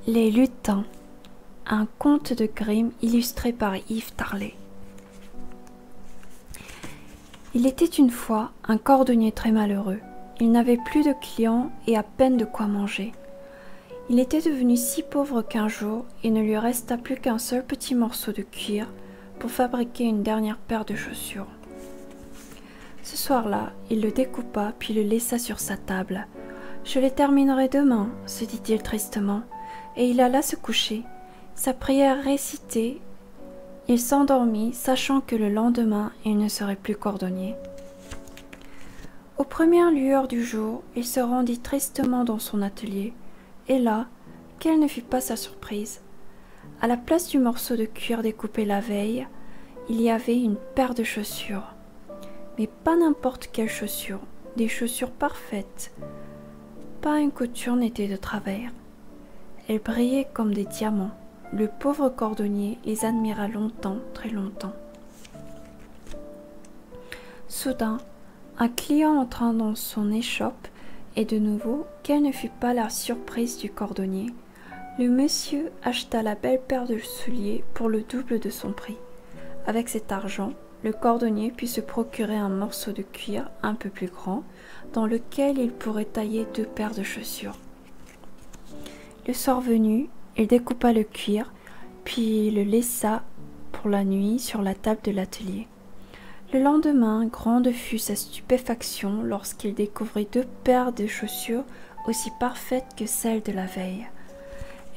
Les lutins, un conte de Grimm illustré par Yves Tarlet. Il était une fois un cordonnier très malheureux. Il n'avait plus de clients et à peine de quoi manger. Il était devenu si pauvre qu'un jour, il ne lui resta plus qu'un seul petit morceau de cuir pour fabriquer une dernière paire de chaussures. Ce soir-là, il le découpa puis le laissa sur sa table. « Je les terminerai demain », se dit-il tristement, et il alla se coucher. Sa prière récitée, il s'endormit, sachant que le lendemain, il ne serait plus cordonnier. Aux premières lueurs du jour, il se rendit tristement dans son atelier, et là, quelle ne fut pas sa surprise! À la place du morceau de cuir découpé la veille, il y avait une paire de chaussures. Mais pas n'importe quelle chaussure, des chaussures parfaites. Pas une couture n'était de travers. Elles brillaient comme des diamants. Le pauvre cordonnier les admira longtemps, très longtemps. Soudain, un client entra dans son échoppe, et de nouveau, quelle ne fut pas la surprise du cordonnier. Le monsieur acheta la belle paire de souliers pour le double de son prix. Avec cet argent, le cordonnier put se procurer un morceau de cuir un peu plus grand, dans lequel il pourrait tailler 2 paires de chaussures. Le soir venu, il découpa le cuir, puis le laissa pour la nuit sur la table de l'atelier. Le lendemain, grande fut sa stupéfaction lorsqu'il découvrit 2 paires de chaussures aussi parfaites que celles de la veille.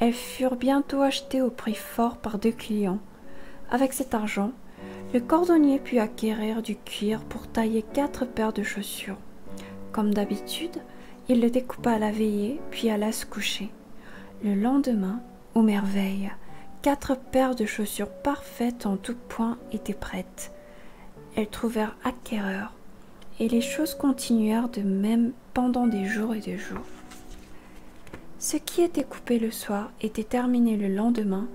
Elles furent bientôt achetées au prix fort par 2 clients. Avec cet argent, le cordonnier put acquérir du cuir pour tailler 4 paires de chaussures. Comme d'habitude, il le découpa à la veillée, puis alla se coucher. Le lendemain, ô merveille, 4 paires de chaussures parfaites en tout point étaient prêtes. Elles trouvèrent acquéreur, et les choses continuèrent de même pendant des jours et des jours. Ce qui était coupé le soir était terminé le lendemain,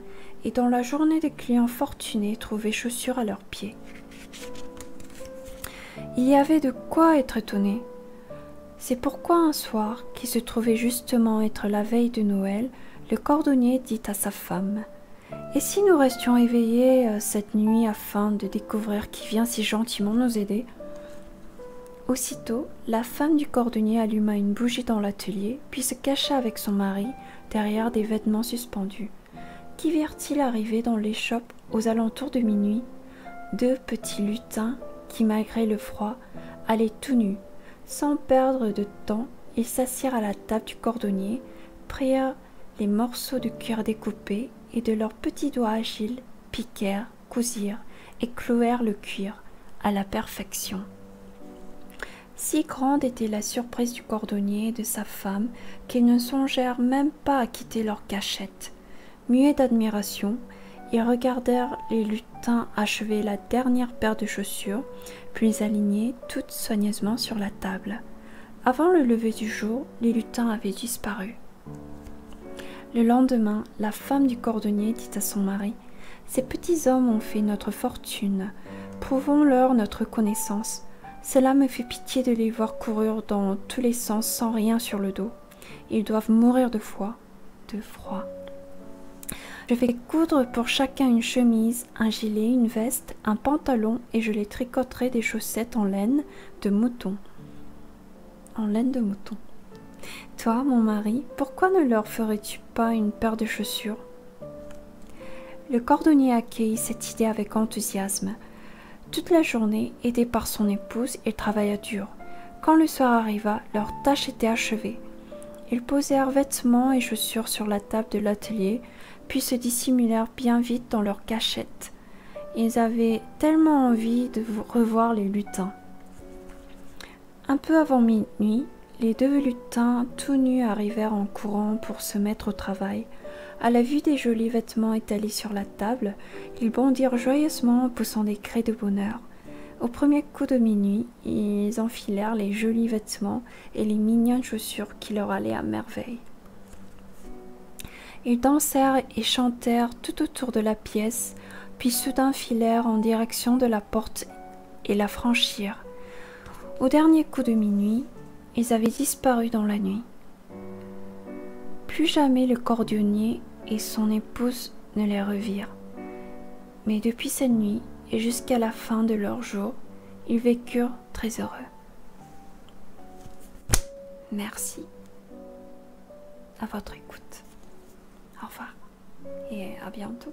et dans la journée des clients fortunés trouvaient chaussures à leurs pieds. Il y avait de quoi être étonné. C'est pourquoi un soir, qui se trouvait justement être la veille de Noël, le cordonnier dit à sa femme « Et si nous restions éveillés cette nuit afin de découvrir qui vient si gentiment nous aider ?» Aussitôt, la femme du cordonnier alluma une bougie dans l'atelier, puis se cacha avec son mari derrière des vêtements suspendus. Qui virent-ils arriver dans l'échoppe aux alentours de minuit? 2 petits lutins qui, malgré le froid, allaient tout nus. Sans perdre de temps, ils s'assirent à la table du cordonnier, prirent les morceaux de cuir découpés et de leurs petits doigts agiles piquèrent, cousirent et clouèrent le cuir à la perfection. Si grande était la surprise du cordonnier et de sa femme qu'ils ne songèrent même pas à quitter leur cachette. Muets d'admiration, ils regardèrent les lutins achever la dernière paire de chaussures, puis les aligner toutes soigneusement sur la table. Avant le lever du jour, les lutins avaient disparu. Le lendemain, la femme du cordonnier dit à son mari « Ces petits hommes ont fait notre fortune. Prouvons-leur notre reconnaissance. Cela me fait pitié de les voir courir dans tous les sens sans rien sur le dos. Ils doivent mourir de froid. Je vais coudre pour chacun une chemise, un gilet, une veste, un pantalon et je les tricoterai des chaussettes en laine de mouton. Toi, mon mari, pourquoi ne leur ferais-tu pas une paire de chaussures ?» Le cordonnier accueillit cette idée avec enthousiasme. Toute la journée, aidé par son épouse, il travailla dur. Quand le soir arriva, leur tâche était achevée. Ils posèrent vêtements et chaussures sur la table de l'atelier, puis se dissimulèrent bien vite dans leur cachette. Ils avaient tellement envie de revoir les lutins. Un peu avant minuit, les 2 lutins tout nus arrivèrent en courant pour se mettre au travail. À la vue des jolis vêtements étalés sur la table, ils bondirent joyeusement en poussant des cris de bonheur. Au premier coup de minuit, ils enfilèrent les jolis vêtements et les mignonnes chaussures qui leur allaient à merveille. Ils dansèrent et chantèrent tout autour de la pièce, puis soudain filèrent en direction de la porte et la franchirent. Au dernier coup de minuit, ils avaient disparu dans la nuit. Plus jamais le cordonnier et son épouse ne les revirent. Mais depuis cette nuit et jusqu'à la fin de leur jour, ils vécurent très heureux. Merci à votre écoute. Au revoir et à bientôt.